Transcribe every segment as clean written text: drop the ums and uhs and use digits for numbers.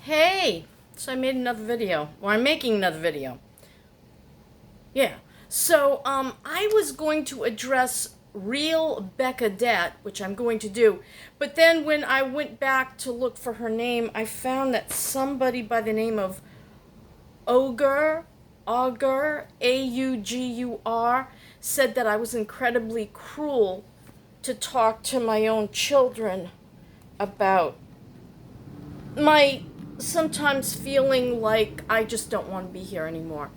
Hey, so I made another video, or I'm making another video. Yeah. So, I was going to address Realbeccadette, which I'm going to do, but then when I went back to look for her name, I found that somebody by the name of Augur, Augur, said that I was incredibly cruel to talk to my own children about my sometimes feeling like I just don't want to be here anymore.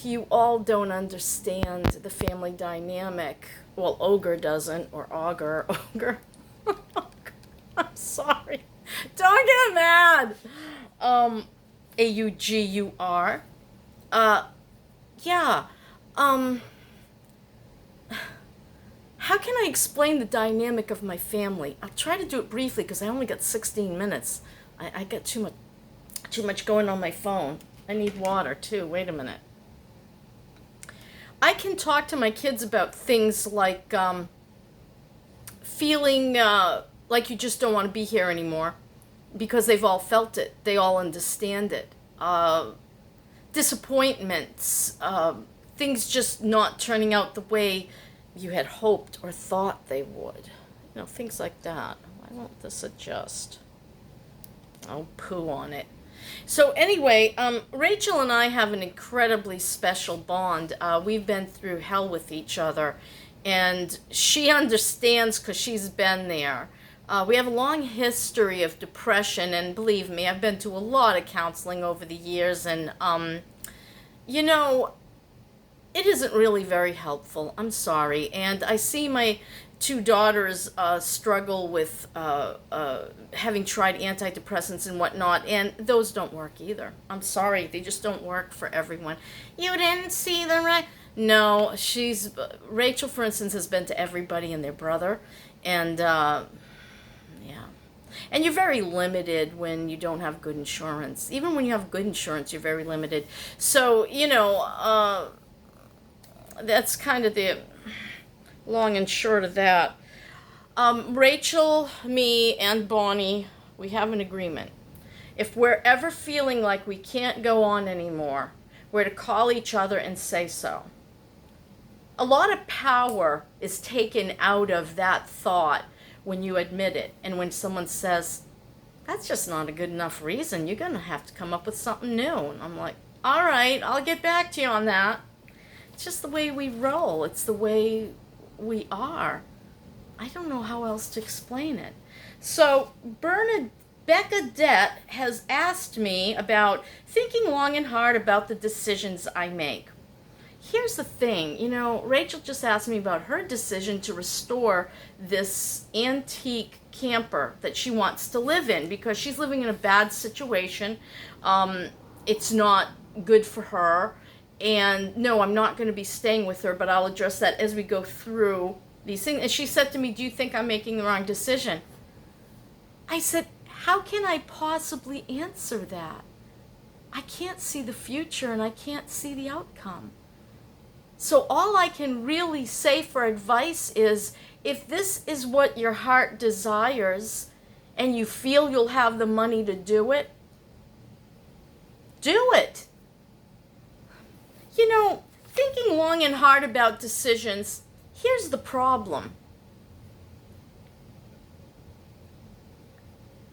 You all don't understand the family dynamic. Well, Augur doesn't, or Augur. I'm sorry. Don't get mad. Augur. Yeah. Um, how can I explain the dynamic of my family? I'll try to do it briefly because I only got 16 minutes. I got too much going on my phone. I need water too. Wait a minute. I can talk to my kids about things like feeling like you just don't want to be here anymore because they've all felt it. They all understand it. Disappointments, things just not turning out the way you had hoped or thought they would. Things like that. Why won't this adjust? I'll poo on it. So anyway, Rachel and I have an incredibly special bond. We've been through hell with each other, and she understands because she's been there. We have a long history of depression, and believe me, I've been to a lot of counseling over the years, and, it isn't really very helpful. I'm sorry. And I see my two daughters struggle with having tried antidepressants and whatnot, and those don't work either. I'm sorry. They just don't work for everyone. You didn't see the right... No, Rachel, for instance, has been to everybody and their brother, and, yeah. And you're very limited when you don't have good insurance. Even when you have good insurance, you're very limited. So, that's kind of the long and short of that. Rachel, me, and Bonnie, we have an agreement. If we're ever feeling like we can't go on anymore, we're to call each other and say so. A lot of power is taken out of that thought when you admit it. And when someone says, that's just not a good enough reason, you're going to have to come up with something new. And I'm like, all right, I'll get back to you on that. It's just the way we roll. It's the way we are. I don't know how else to explain it. So, Beccadette has asked me about thinking long and hard about the decisions I make. Here's the thing, Rachel just asked me about her decision to restore this antique camper that she wants to live in because she's living in a bad situation. It's not good for her. And no, I'm not going to be staying with her, but I'll address that as we go through these things. And she said to me, do you think I'm making the wrong decision? I said, how can I possibly answer that? I can't see the future and I can't see the outcome. So all I can really say for advice is, if this is what your heart desires and you feel you'll have the money to do it, do it. Thinking long and hard about decisions, here's the problem.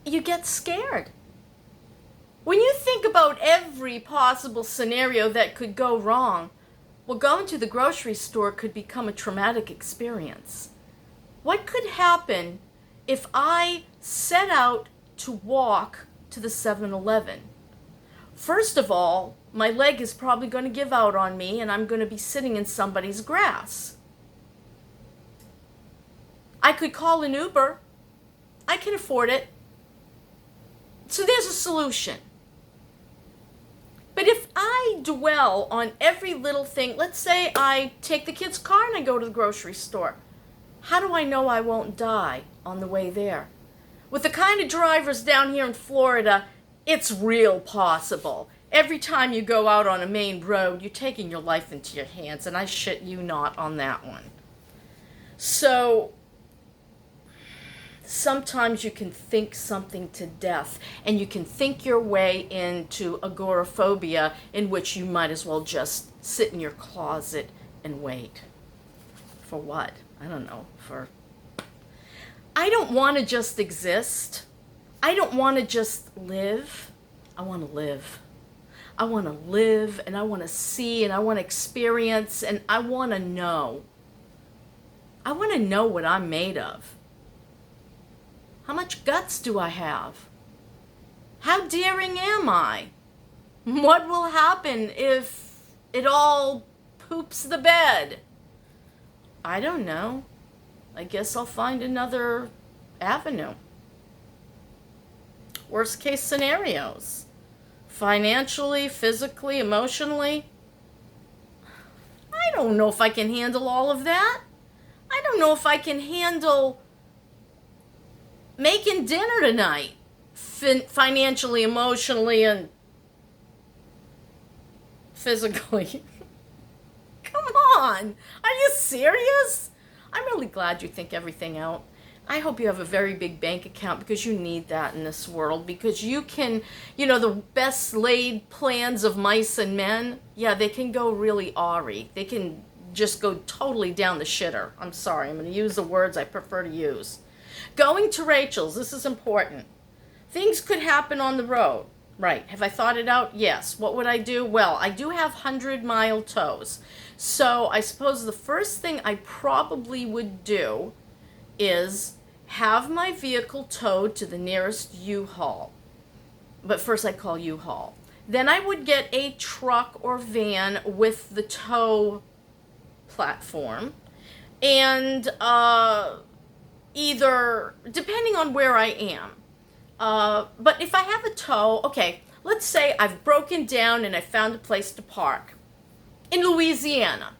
You get scared. When you think about every possible scenario that could go wrong, well, going to the grocery store could become a traumatic experience. What could happen if I set out to walk to the 7-Eleven? First of all, my leg is probably going to give out on me and I'm going to be sitting in somebody's grass. I could call an Uber. I can afford it. So there's a solution. But if I dwell on every little thing, let's say I take the kid's car and I go to the grocery store, how do I know I won't die on the way there? With the kind of drivers down here in Florida, it's real possible. Every time you go out on a main road, you're taking your life into your hands, and I shit you not on that one. So, sometimes you can think something to death, and you can think your way into agoraphobia, in which you might as well just sit in your closet and wait. For what? I don't know. I don't want to just exist. I don't want to just live. I want to live. I want to live, and I want to see, and I want to experience, and I want to know. I want to know what I'm made of. How much guts do I have? How daring am I? What will happen if it all poops the bed? I don't know. I guess I'll find another avenue. Worst case scenarios. Financially, physically, emotionally. I don't know if I can handle all of that. I don't know if I can handle making dinner tonight. Financially, emotionally, and physically. Come on. Are you serious? I'm really glad you think everything out. I hope you have a very big bank account, because you need that in this world, because you can, the best laid plans of mice and men, yeah, they can go really awry. They can just go totally down the shitter. I'm sorry, I'm going to use the words I prefer to use. Going to Rachel's, this is important. Things could happen on the road. Right. Have I thought it out? Yes. What would I do? Well, I do have 100-mile tows. So I suppose the first thing I probably would do is have my vehicle towed to the nearest U-Haul. But first I'd call U-Haul. Then I would get a truck or van with the tow platform. And either, depending on where I am. But if I have a tow, okay, let's say I've broken down and I found a place to park in Louisiana.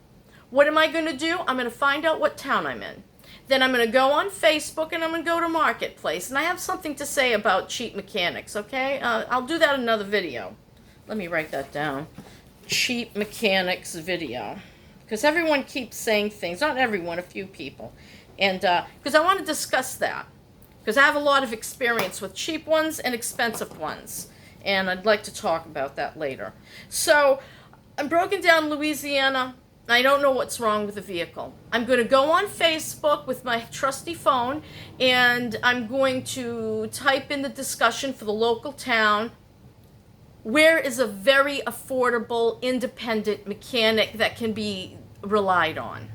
What am I going to do? I'm going to find out what town I'm in. Then I'm going to go on Facebook, and I'm going to go to Marketplace. And I have something to say about cheap mechanics, okay? I'll do that in another video. Let me write that down. Cheap mechanics video. Because everyone keeps saying things. Not everyone, a few people. And because I want to discuss that. Because I have a lot of experience with cheap ones and expensive ones. And I'd like to talk about that later. So, I'm broken down Louisiana. I don't know what's wrong with the vehicle. I'm going to go on Facebook with my trusty phone, and I'm going to type in the discussion for the local town. Where is a very affordable, independent mechanic that can be relied on?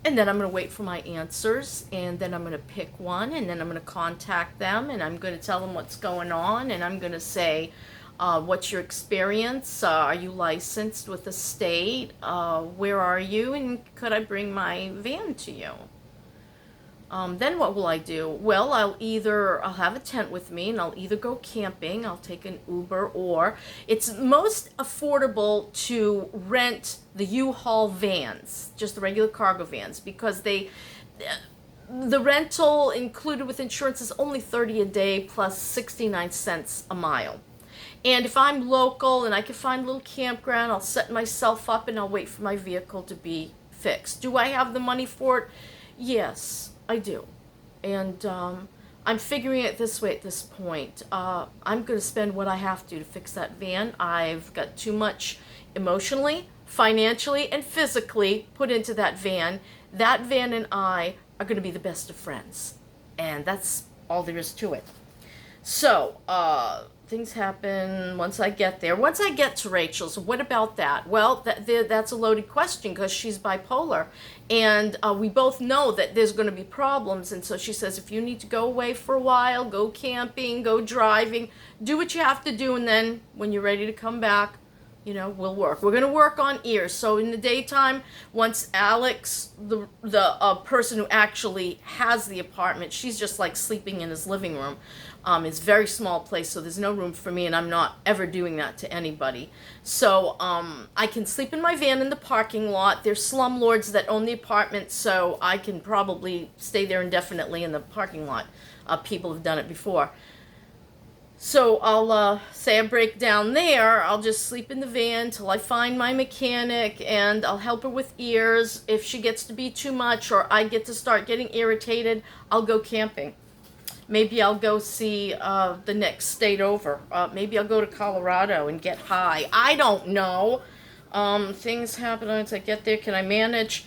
And then I'm going to wait for my answers, and then I'm going to pick one, and then I'm going to contact them, and I'm going to tell them what's going on, and I'm going to say, what's your experience? Are you licensed with the state? Where are you? And could I bring my van to you? Then what will I do? Well, I'll have a tent with me, and I'll either go camping, I'll take an Uber, or it's most affordable to rent the U-Haul vans, just the regular cargo vans, because the rental included with insurance is only $30 a day plus 69 cents a mile. And if I'm local and I can find a little campground, I'll set myself up and I'll wait for my vehicle to be fixed. Do I have the money for it? Yes, I do. And I'm figuring it this way at this point. I'm going to spend what I have to fix that van. I've got too much emotionally, financially, and physically put into that van. That van and I are going to be the best of friends. And that's all there is to it. So, things happen once I get there. Once I get to Rachel's, what about that? Well, that's a loaded question, because she's bipolar. And we both know that there's going to be problems. And so she says, if you need to go away for a while, go camping, go driving, do what you have to do. And then when you're ready to come back, we'll work. We're going to work on ears. So in the daytime, once Alex, the person who actually has the apartment, she's just like sleeping in his living room. It's a very small place, so there's no room for me, and I'm not ever doing that to anybody. So I can sleep in my van in the parking lot. There's slumlords that own the apartment, so I can probably stay there indefinitely in the parking lot. People have done it before. So I'll say I break down there. I'll just sleep in the van till I find my mechanic, and I'll help her with ears. If she gets to be too much or I get to start getting irritated, I'll go camping. Maybe I'll go see the next state over. Maybe I'll go to Colorado and get high. I don't know. Things happen once I get there. Can I manage?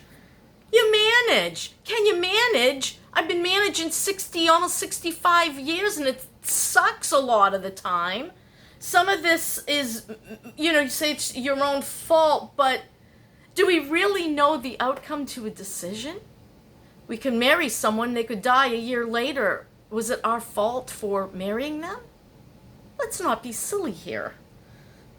You manage. Can you manage? I've been managing 60, almost 65 years, and it sucks a lot of the time. Some of this is, you say it's your own fault, but do we really know the outcome to a decision? We can marry someone, they could die a year later. Was it our fault for marrying them? Let's not be silly here.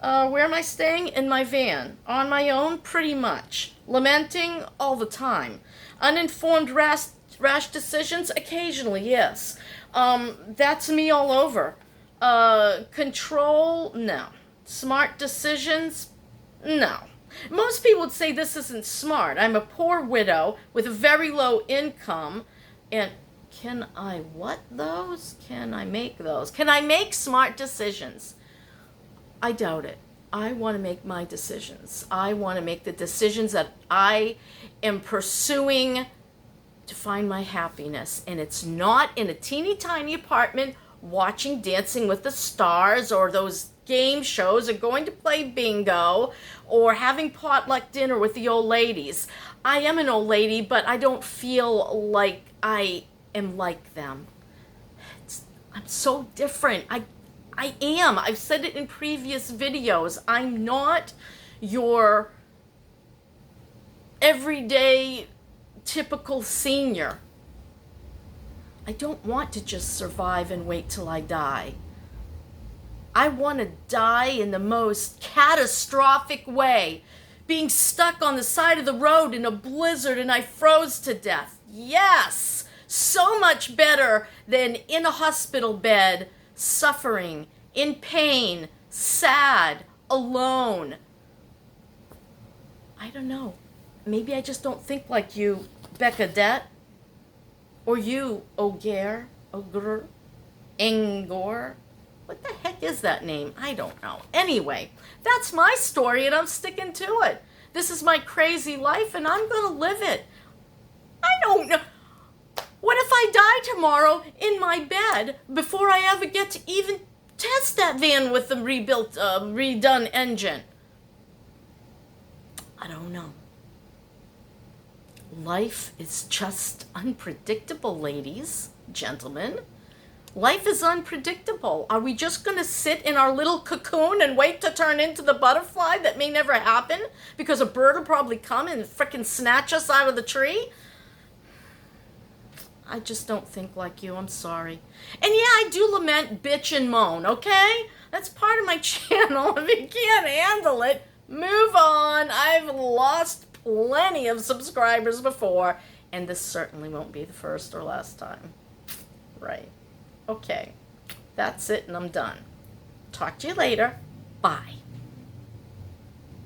Where am I staying? In my van. On my own, pretty much. Lamenting all the time. Uninformed rash decisions? Occasionally, yes. That's me all over. Control? No. Smart decisions? No. Most people would say this isn't smart. I'm a poor widow with a very low income, and can I what those? Can I make those? Can I make smart decisions? I doubt it. I want to make my decisions. I want to make the decisions that I am pursuing to find my happiness. And it's not in a teeny tiny apartment watching Dancing with the Stars or those game shows, or going to play bingo, or having potluck dinner with the old ladies. I am an old lady, but I don't feel like I am like them. I'm so different. I am. I've said it in previous videos. I'm not your everyday typical senior. I don't want to just survive and wait till I die. I want to die in the most catastrophic way, being stuck on the side of the road in a blizzard and I froze to death. Yes, so much better than in a hospital bed, suffering, in pain, sad, alone. I don't know. Maybe I just don't think like you, Beccadette. Or you, Augur, Augur. What the heck is that name? I don't know. Anyway, that's my story and I'm sticking to it. This is my crazy life and I'm going to live it. I don't know. What if I die tomorrow in my bed before I ever get to even test that van with the redone engine? I don't know. Life is just unpredictable, ladies, gentlemen. Life is unpredictable. Are we just going to sit in our little cocoon and wait to turn into the butterfly that may never happen because a bird will probably come and frickin' snatch us out of the tree? I just don't think like you. I'm sorry. And yeah, I do lament, bitch, and moan, okay? That's part of my channel. If you can't handle it, move on. I've lost plenty of subscribers before, and this certainly won't be the first or last time. Right. Okay. That's it, and I'm done. Talk to you later. Bye.